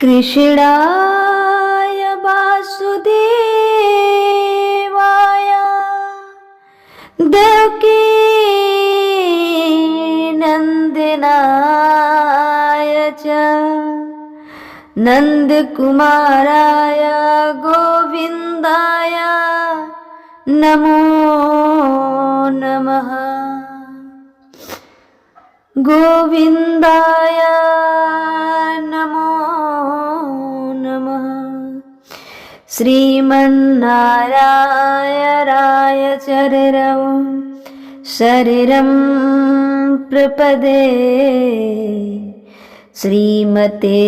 कृष्णाय वासुदेवाय देवकी नंदनाय च नंदकुमाराय गोविंदाय नमो नमः। गोविंदाय नमो नमः। श्रीमन्नारायणाय शरीरं प्रपदे श्रीमते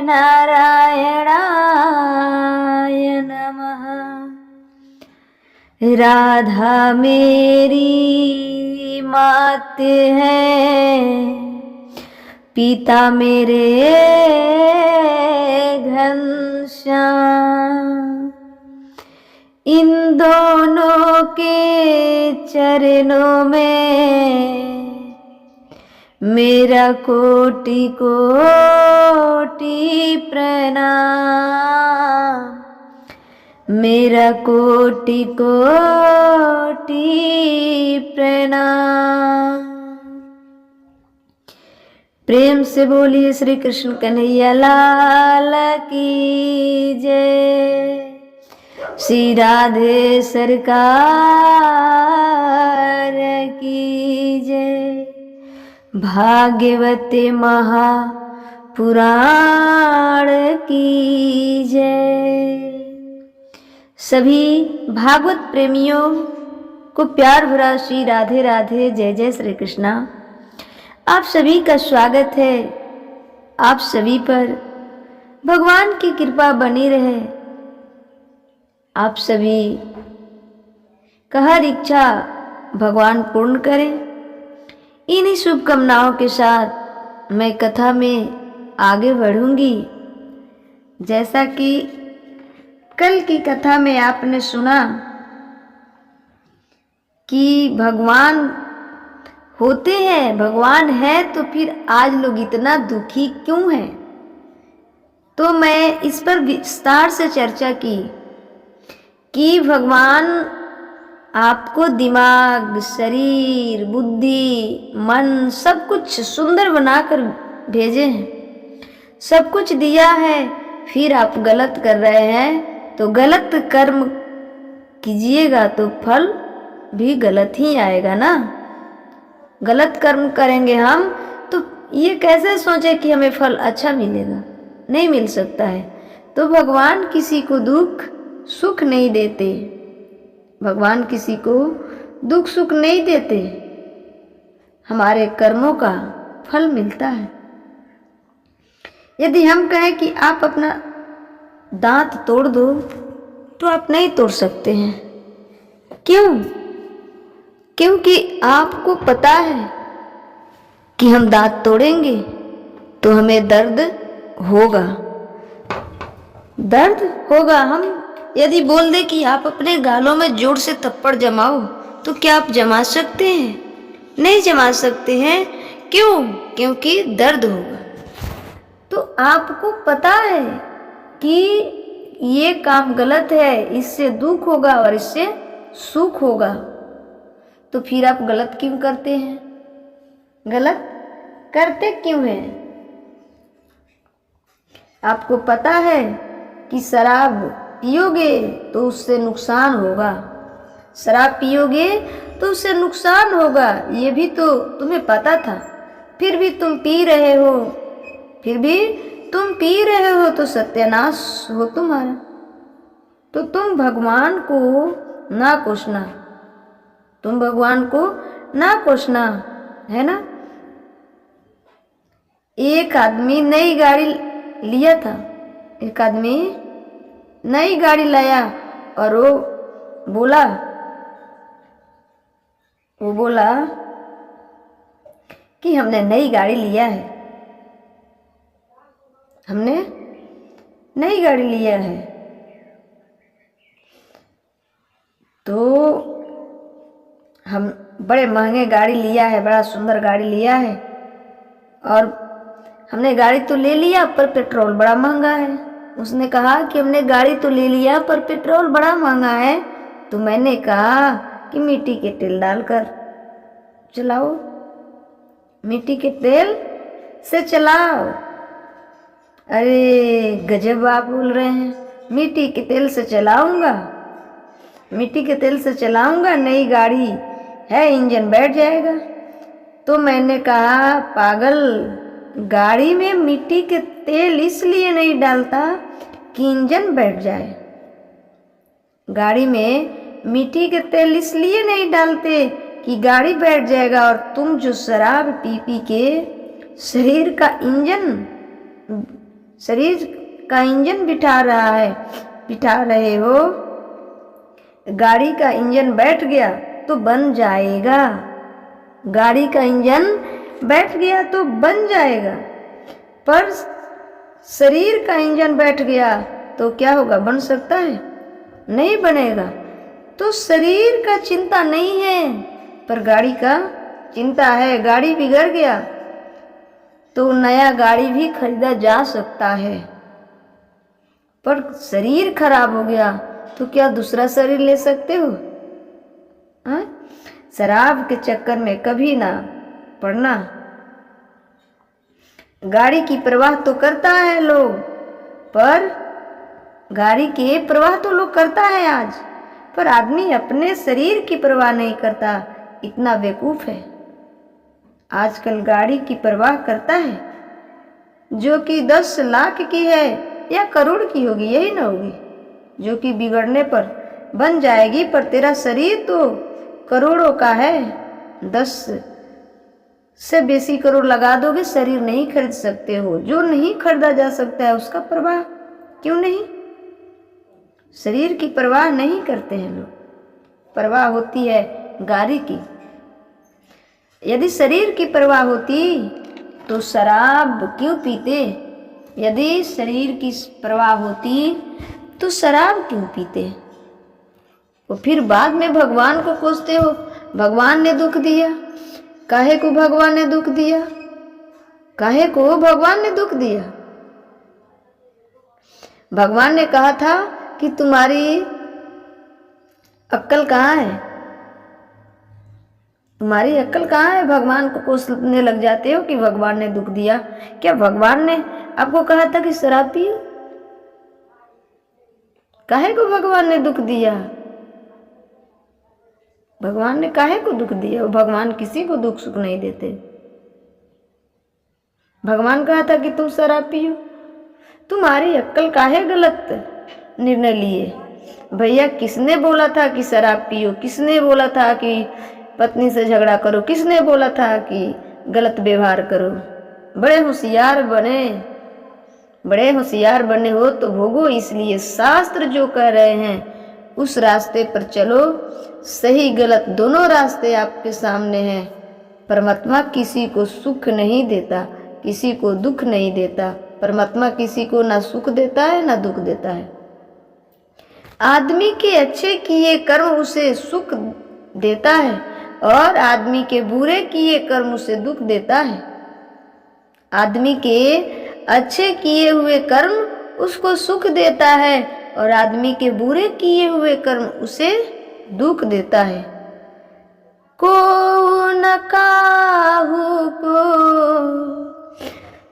नारायणाय नमः। राधा मेरी मात है, पिता मेरे घनश्याम। इन दोनों के चरणों में मेरा कोटि कोटि प्रणाम, मेरा कोटि कोटि प्रणाम। प्रेम से बोलिए श्री कृष्ण कन्हैया लाल की जय। श्री राधे सरकार की जय। भाग्यवती महापुराण की जय। सभी भागवत प्रेमियों को प्यार भरा श्री राधे राधे जय जय श्री कृष्णा। आप सभी का स्वागत है। आप सभी पर भगवान की कृपा बनी रहे। आप सभी का हर इच्छा भगवान पूर्ण करें। इन्हीं शुभकामनाओं के साथ मैं कथा में आगे बढ़ूंगी। जैसा कि कल की कथा में आपने सुना कि भगवान होते हैं, भगवान है, तो फिर आज लोग इतना दुखी क्यों हैं। तो मैं इस पर विस्तार से चर्चा की कि भगवान आपको दिमाग, शरीर, बुद्धि, मन सब कुछ सुंदर बनाकर भेजे हैं, सब कुछ दिया है। फिर आप गलत कर रहे हैं तो गलत कर्म कीजिएगा तो फल भी गलत ही आएगा ना। गलत कर्म करेंगे हम तो ये कैसे सोचे कि हमें फल अच्छा मिलेगा, नहीं मिल सकता है। तो भगवान किसी को दुख सुख नहीं देते, भगवान किसी को दुख सुख नहीं देते। हमारे कर्मों का फल मिलता है। यदि हम कहें कि आप अपना दांत तोड़ दो तो आप नहीं तोड़ सकते हैं। क्यों? क्योंकि आपको पता है कि हम दांत तोड़ेंगे तो हमें दर्द होगा, दर्द होगा। हम यदि बोल दें कि आप अपने गालों में जोर से थप्पड़ जमाओ तो क्या आप जमा सकते हैं? नहीं जमा सकते हैं। क्यों? क्योंकि दर्द होगा। तो आपको पता है कि ये काम गलत है, इससे दुख होगा और इससे सुख होगा, तो फिर आप गलत क्यों करते हैं? गलत करते क्यों हैं? आपको पता है कि शराब पियोगे तो उससे नुकसान होगा, शराब पियोगे तो उससे नुकसान होगा, ये भी तो तुम्हें पता था। फिर भी तुम पी रहे हो, फिर भी तुम पी रहे हो तो सत्यानाश हो तुम्हारा। तो तुम भगवान को ना कोसना, तुम भगवान को ना कोसना, है ना। एक आदमी नई गाड़ी लिया था, एक आदमी नई गाड़ी लाया और वो बोला कि हमने नई गाड़ी लिया है, हमने नई गाड़ी लिया है। तो हम बड़े महंगे गाड़ी लिया है, बड़ा सुंदर गाड़ी लिया है और हमने गाड़ी तो ले लिया पर पेट्रोल बड़ा महंगा है। उसने कहा कि हमने गाड़ी तो ले लिया पर पेट्रोल बड़ा महंगा है। तो मैंने कहा कि मिट्टी के तेल डालकर चलाओ, मिट्टी के तेल से चलाओ। अरे गजब आप बोल रहे हैं, मिट्टी के तेल से चलाऊंगा, मिट्टी के तेल से चलाऊंगा, नई गाड़ी है इंजन बैठ जाएगा। तो मैंने कहा पागल, गाड़ी में मिट्टी के तेल इसलिए नहीं डालता कि इंजन बैठ जाए। गाड़ी में मिट्टी के तेल इसलिए नहीं डालते कि गाड़ी बैठ जाएगा। और तुम जो शराब पी पी के शरीर का इंजन बिठा रहे हो, गाड़ी का इंजन बैठ गया तो बन जाएगा, गाड़ी का इंजन बैठ गया तो बन जाएगा। पर शरीर का इंजन बैठ गया तो क्या होगा, बन सकता है? नहीं बनेगा। तो शरीर का चिंता नहीं है पर गाड़ी का चिंता है। गाड़ी बिगड़ गया तो नया गाड़ी भी खरीदा जा सकता है, पर शरीर खराब हो गया तो क्या दूसरा शरीर ले सकते हो? शराब के चक्कर में कभी ना पड़ना। गाड़ी की परवाह तो करता है लोग, पर गाड़ी के परवाह तो लोग करता है आज, पर आदमी अपने शरीर की परवाह नहीं करता, इतना बेवकूफ है। आजकल गाड़ी की परवाह करता है जो कि 10 लाख की है या करोड़ की होगी, यही ना होगी, जो कि बिगड़ने पर बन जाएगी। पर तेरा शरीर तो करोड़ों का है, 10 से बेसी करोड़ लगा दोगे, शरीर नहीं खरीद सकते हो। जो नहीं खरीदा जा सकता है उसका परवाह क्यों नहीं? शरीर की परवाह नहीं करते हैं लोग, परवाह होती है गाड़ी की। यदि शरीर की परवाह होती तो शराब क्यों पीते? यदि शरीर की परवाह होती तो शराब क्यों पीते? और फिर बाद में भगवान को कोसते हो, भगवान ने दुख दिया। काहे को भगवान ने दुख दिया? काहे को भगवान ने दुख दिया? भगवान ने कहा था कि तुम्हारी अक्ल कहाँ है, तुम्हारी अक्ल कहाँ है? भगवान को कोसने लग जाते हो कि भगवान ने दुख दिया। क्या भगवान ने आपको कहा था कि शराब पियो? काहे को भगवान ने दुख दिया? भगवान ने काहे को दुख दिया? भगवान किसी को दुख सुख नहीं देते। भगवान कहा था कि तुम शराब पियो, तुम्हारी अक्ल काहे गलत निर्णय लिए? भैया किसने बोला था कि शराब पियो? किसने बोला था कि पत्नी से झगड़ा करो? किसने बोला था कि गलत व्यवहार करो? बड़े होशियार बने हो तो भोगो। इसलिए शास्त्र जो कह रहे हैं उस रास्ते पर चलो। सही गलत दोनों रास्ते आपके सामने हैं। परमात्मा किसी को सुख नहीं देता, किसी को दुख नहीं देता। परमात्मा किसी को ना सुख देता है ना दुख देता है। आदमी के अच्छे किए कर्म उसे सुख देता है और आदमी के बुरे किए कर्म उसे दुख देता है। आदमी के अच्छे किए हुए कर्म उसको सुख देता है और आदमी के बुरे किए हुए कर्म उसे दुख देता है। को न काहू को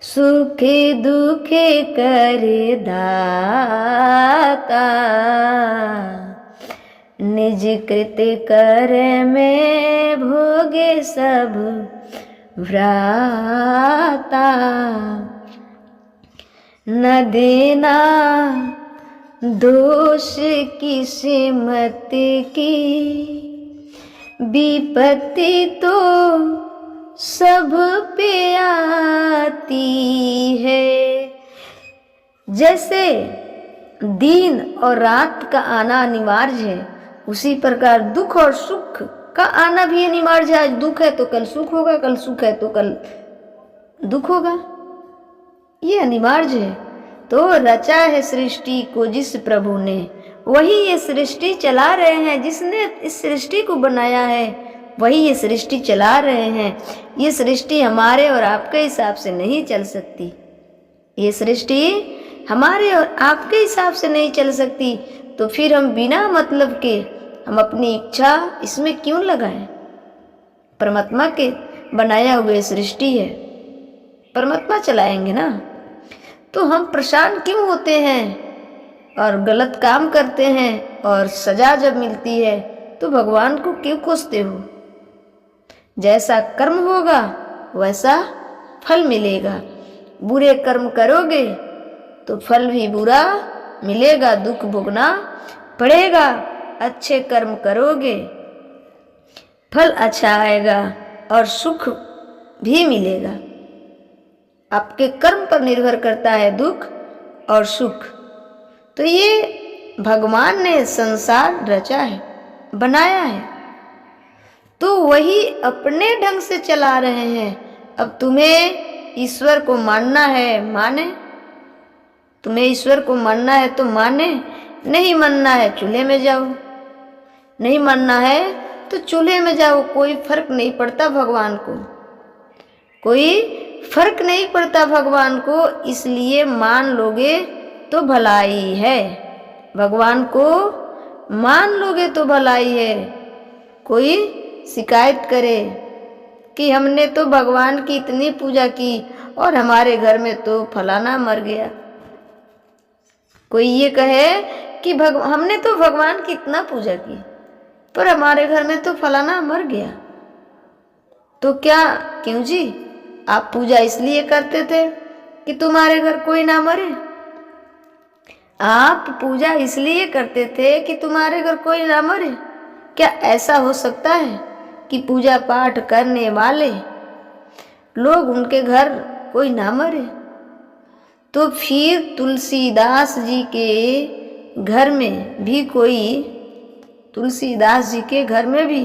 सुखे दुखे करे दाता, निज कृत कर में भोगे सब भ्राता। न देना दोष किस्मत की, विपत्ति तो सब पे आती है। जैसे दिन और रात का आना अनिवार्य है, उसी प्रकार दुख और सुख का आना भी अनिवार्य है। आज दुख है तो कल सुख होगा, कल सुख है तो कल दुख होगा, ये अनिवार्य है। तो रचा है सृष्टि को जिस प्रभु ने, वही ये सृष्टि चला रहे हैं। जिसने इस सृष्टि को बनाया है वही ये सृष्टि चला रहे हैं। ये सृष्टि हमारे और आपके हिसाब से नहीं चल सकती। ये सृष्टि हमारे और आपके हिसाब से नहीं चल सकती, तो फिर हम बिना मतलब के हम अपनी इच्छा इसमें क्यों लगाएं? परमात्मा के बनाया हुए सृष्टि है, परमात्मा चलाएंगे ना। तो हम परेशान क्यों होते हैं और गलत काम करते हैं, और सजा जब मिलती है तो भगवान को क्यों कोसते हो? जैसा कर्म होगा वैसा फल मिलेगा। बुरे कर्म करोगे तो फल भी बुरा मिलेगा, दुख भोगना पड़ेगा। अच्छे कर्म करोगे फल अच्छा आएगा और सुख भी मिलेगा। आपके कर्म पर निर्भर करता है दुख और सुख। तो ये भगवान ने संसार रचा है, बनाया है, तो वही अपने ढंग से चला रहे हैं। अब तुम्हें ईश्वर को मानना है, माने। तुम्हें ईश्वर को मानना है तो माने, नहीं मानना है चूल्हे में जाओ, नहीं मानना है तो चूल्हे में जाओ। कोई फर्क नहीं पड़ता भगवान को, कोई फर्क नहीं पड़ता भगवान को। इसलिए मान लोगे तो भलाई है, भगवान को मान लोगे तो भलाई है। कोई शिकायत करे कि हमने तो भगवान की इतनी पूजा की और हमारे घर में तो फलाना मर गया। कोई ये कहे कि हमने तो भगवान की इतना पूजा की पर हमारे घर में तो फलाना मर गया। तो क्या, क्यों जी? आप पूजा इसलिए करते थे कि तुम्हारे घर कोई ना मरे? आप पूजा इसलिए करते थे कि तुम्हारे घर कोई ना मरे? क्या ऐसा हो सकता है कि पूजा पाठ करने वाले लोग उनके घर कोई ना मरे? तो फिर तुलसीदास जी के घर में भी तुलसीदास जी के घर में भी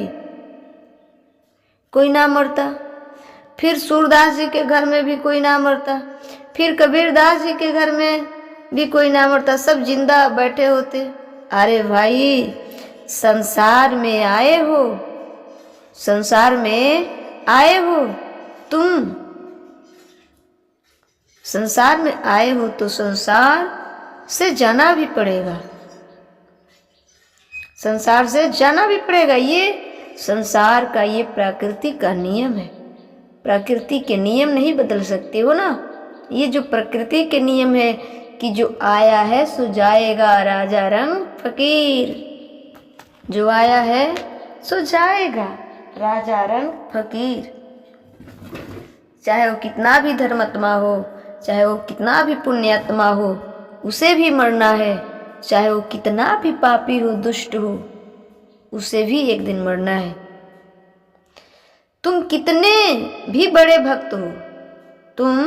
कोई ना मरता, फिर सूरदास जी के घर में भी कोई ना मरता, फिर कबीरदास जी के घर में भी कोई ना मरता, सब जिंदा बैठे होते। अरे भाई, संसार में आए हो, संसार में आए हो तुम, संसार में आए हो तो संसार से जाना भी पड़ेगा, संसार से जाना भी पड़ेगा। ये संसार का ये प्रकृति का नियम है, प्रकृति के नियम नहीं बदल सकते हो ना। ये जो प्रकृति के नियम है कि जो आया है सो जाएगा, राजा रंग फकीर। जो आया है सो जाएगा, राजा रंग फकीर। चाहे वो कितना भी धर्मात्मा हो, चाहे वो कितना भी पुण्यात्मा हो, उसे भी मरना है। चाहे वो कितना भी पापी हो, दुष्ट हो, उसे भी एक दिन मरना है। तुम कितने भी बड़े भक्त हो, तुम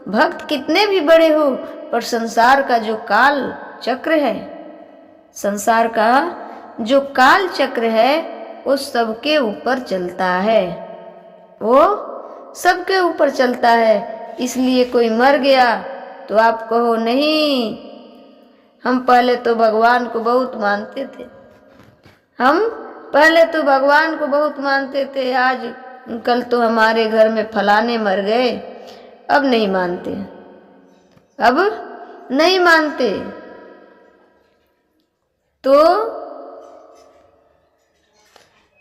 भक्त कितने भी बड़े हो, पर संसार का जो काल चक्र है, संसार का जो काल चक्र है वो सबके ऊपर चलता है, वो सबके ऊपर चलता है। इसलिए कोई मर गया तो आप कहो नहीं, हम पहले तो भगवान को बहुत मानते थे, हम पहले तो भगवान को बहुत मानते थे, आज कल तो हमारे घर में फलाने मर गए, अब नहीं मानते, अब नहीं मानते। तो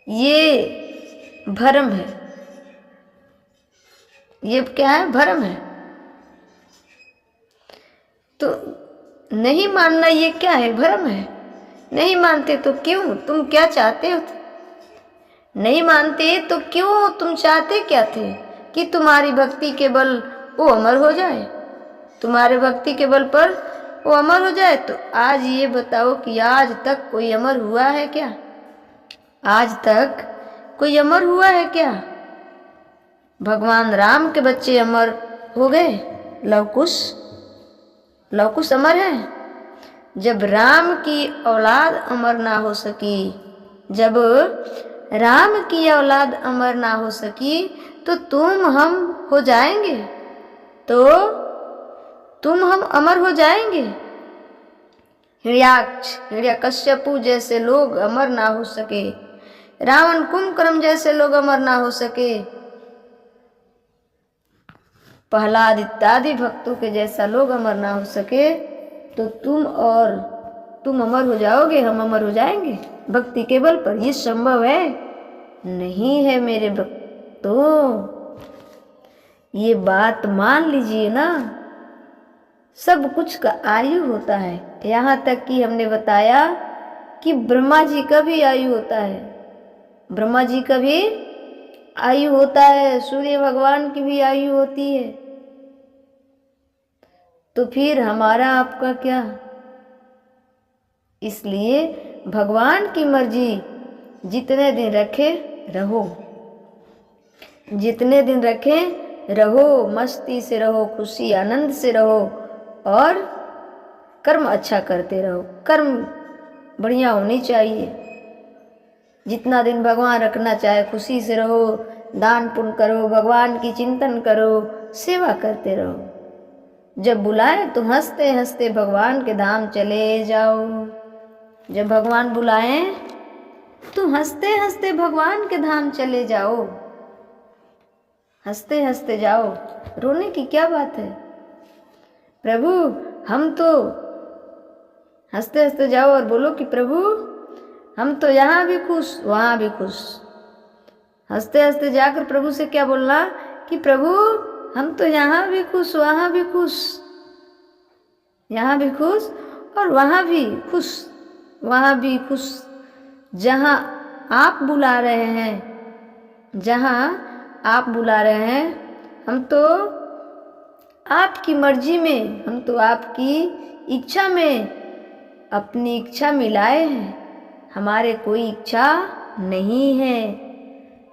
ये भ्रम है, ये क्या है? भ्रम है। तो नहीं मानना ये क्या है? भ्रम है। नहीं मानते तो क्यों? तुम क्या चाहते हो? नहीं मानते तो क्यों? तुम चाहते क्या थे? कि तुम्हारी भक्ति के बल वो अमर हो जाए, तुम्हारे भक्ति के बल पर वो अमर हो जाए। तो आज ये बताओ कि आज तक कोई अमर हुआ है क्या? आज तक कोई अमर हुआ है क्या? भगवान राम के बच्चे अमर हो गए, लवकुश, लवकुश अमर है। जब राम की औलाद अमर ना हो सकी, जब राम की औलाद अमर ना हो सकी, तो तुम हम हो जाएंगे, तो तुम हम अमर हो जाएंगे। हिरण्याक्ष, हिरण्यकश्यपु जैसे लोग अमर ना हो सके, रावण कुंभकर्ण जैसे लोग अमर ना हो सके, प्रहलाद इत्यादि भक्तों के जैसा लोग अमर ना हो सके तो तुम अमर हो जाओगे, हम अमर हो जाएंगे भक्ति के बल पर? ये संभव है? नहीं है मेरे भक्तों, ये बात मान लीजिए ना। सब कुछ का आयु होता है, यहाँ तक कि हमने बताया कि ब्रह्मा जी का भी आयु होता है, ब्रह्मा जी का भी आयु होता है, सूर्य भगवान की भी आयु होती है। तो फिर हमारा आपका क्या? इसलिए भगवान की मर्जी जितने दिन रखे रहो, जितने दिन रखे रहो, मस्ती से रहो, खुशी आनंद से रहो और कर्म अच्छा करते रहो। कर्म बढ़िया होनी चाहिए। जितना दिन भगवान रखना चाहे खुशी से रहो, दान पुण्य करो, भगवान की चिंतन करो, सेवा करते रहो। जब बुलाए तो हंसते हंसते भगवान के धाम चले जाओ। जब भगवान बुलाएं तो हंसते हंसते भगवान के धाम चले जाओ, हंसते हंसते जाओ। रोने की क्या बात है? प्रभु हम तो हंसते हंसते जाओ और बोलो कि प्रभु हम तो यहाँ भी खुश वहाँ भी खुश। हंसते हंसते जाकर प्रभु से क्या बोलना कि प्रभु हम तो यहाँ भी खुश वहाँ भी खुश, यहाँ भी खुश और वहाँ भी खुश, वहाँ भी खुश। जहाँ आप बुला रहे हैं, जहाँ आप बुला रहे हैं, हम तो आपकी मर्जी में, हम तो आपकी इच्छा में अपनी इच्छा मिलाए हैं। हमारे कोई इच्छा नहीं है,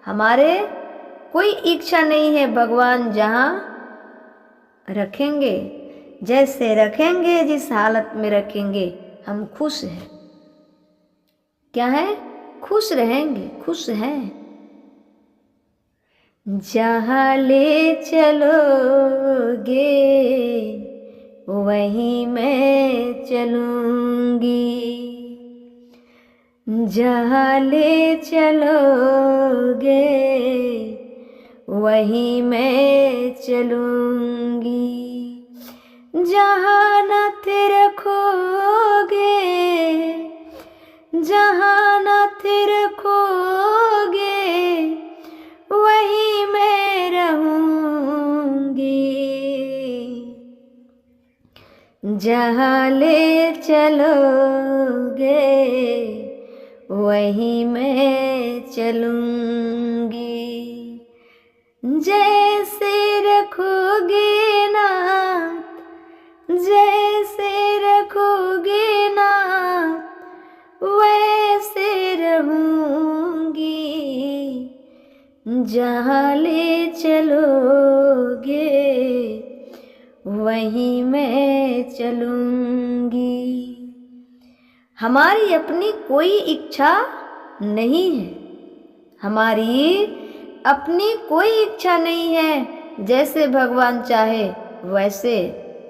हमारे कोई इच्छा नहीं है। भगवान जहाँ रखेंगे, जैसे रखेंगे, जिस हालत में रखेंगे, हम खुश हैं। क्या है? खुश रहेंगे, खुश हैं। जहाँ ले चलोगे वहीं मैं चलूँगी, जहाँ ले चलोगे वहीं मैं चलूँगी, जहाँ नाथ रखोगे, जहाँ नाथ रखोगे वहीं मैं रहूँगी, जहाँ ले चलोगे वहीं मैं चलूँगी। जैसे रखोगे नाथ, जैसे रखोगे नाथ वैसे रहूँगी, जहाँ ले चलोगे वहीं मैं चलूँगी। हमारी अपनी कोई इच्छा नहीं है, हमारी अपनी कोई इच्छा नहीं है। जैसे भगवान चाहे वैसे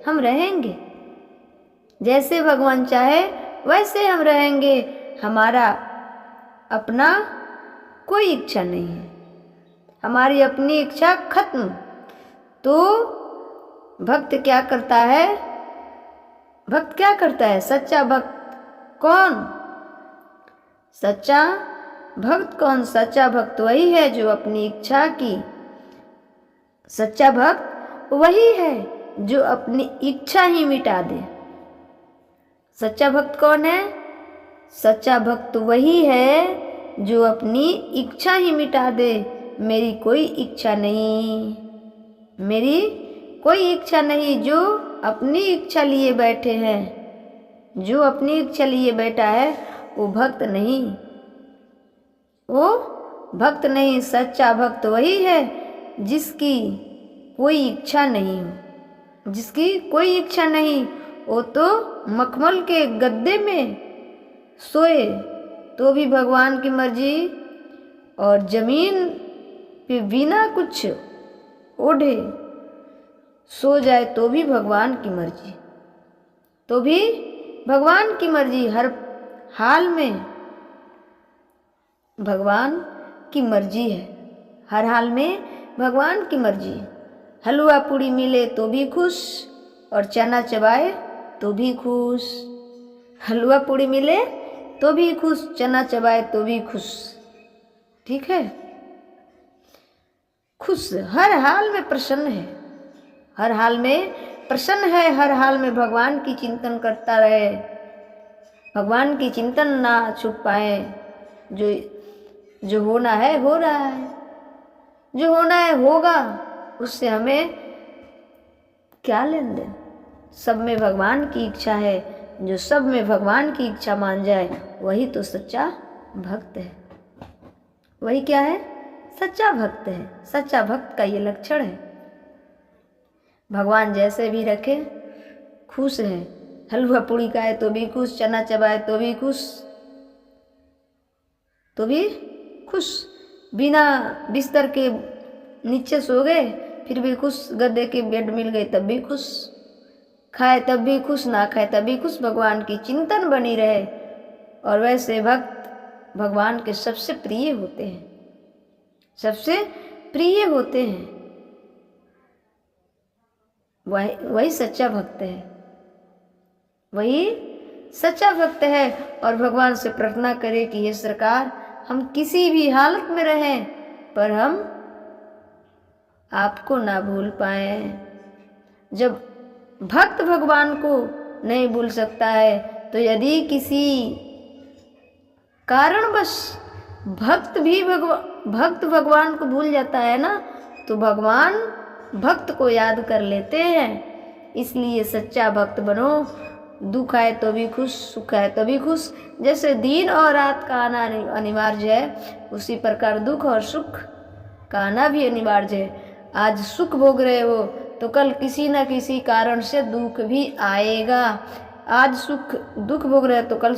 हम रहेंगे, जैसे भगवान चाहे वैसे हम रहेंगे। हमारा अपना कोई इच्छा नहीं है, हमारी अपनी इच्छा खत्म। तो भक्त क्या करता है? भक्त क्या करता है? सच्चा भक्त कौन? सच्चा भक्त कौन? सच्चा भक्त वही है जो अपनी इच्छा की, सच्चा भक्त वही है जो अपनी इच्छा ही मिटा दे। सच्चा भक्त कौन है? सच्चा भक्त वही है जो अपनी इच्छा ही मिटा दे। मेरी कोई इच्छा नहीं, मेरी कोई इच्छा नहीं। जो अपनी इच्छा लिए बैठे हैं, जो अपनी इच्छा लिए बैठा है वो भक्त नहीं, वो भक्त नहीं। सच्चा भक्त वही है जिसकी कोई इच्छा नहीं हो, जिसकी कोई इच्छा नहीं। वो तो मखमल के गद्दे में सोए तो भी भगवान की मर्जी, और जमीन पे बिना कुछ ओढ़े सो जाए तो भी भगवान की मर्जी, तो भी भगवान की मर्जी। हर हाल में भगवान की मर्जी है, हर हाल में भगवान की मर्जी है। हलवा पूड़ी मिले तो भी खुश और चना चबाए तो भी खुश। हलवा पूड़ी मिले तो भी खुश, चना चबाए तो भी खुश। ठीक है, खुश, हर हाल में प्रसन्न है, हर हाल में प्रसन्न है, हर हाल में भगवान की चिंतन करता रहे, भगवान की चिंतन ना छूट पाए। जो होना है हो रहा है, जो होना है होगा, उससे हमें क्या लेन देन। सब में भगवान की इच्छा है, जो सब में भगवान की इच्छा मान जाए वही तो सच्चा भक्त है। वही क्या है? सच्चा भक्त है। सच्चा भक्त का ये लक्षण है। भगवान जैसे भी रखे खुश है। हलवा पूड़ी खाए तो भी खुश, चना चबाए तो भी खुश, तो भी खुश। बिना बिस्तर के नीचे सो गए फिर भी खुश, गद्दे के बेड मिल गए तब भी खुश, खाए तब भी खुश, ना खाए तब भी खुश। भगवान की चिंतन बनी रहे। और वैसे भक्त भगवान के सबसे प्रिय होते हैं, सबसे प्रिय होते हैं। वही सच्चा भक्त है, वही सच्चा भक्त है। और भगवान से प्रार्थना करे कि ये सरकार, हम किसी भी हालत में रहें पर हम आपको ना भूल पाए। जब भक्त भगवान को नहीं भूल सकता है तो यदि किसी कारणवश भक्त भगवान को भूल जाता है ना, तो भगवान भक्त को याद कर लेते हैं। इसलिए सच्चा भक्त बनो। दुख आए तो भी खुश, सुख आए तो भी खुश। जैसे दिन और रात का आना अनिवार्य है, उसी प्रकार दुख और सुख का आना भी अनिवार्य है। आज सुख भोग रहे हो तो कल किसी न किसी कारण से दुख भी आएगा। आज दुख भोग रहे हो तो कल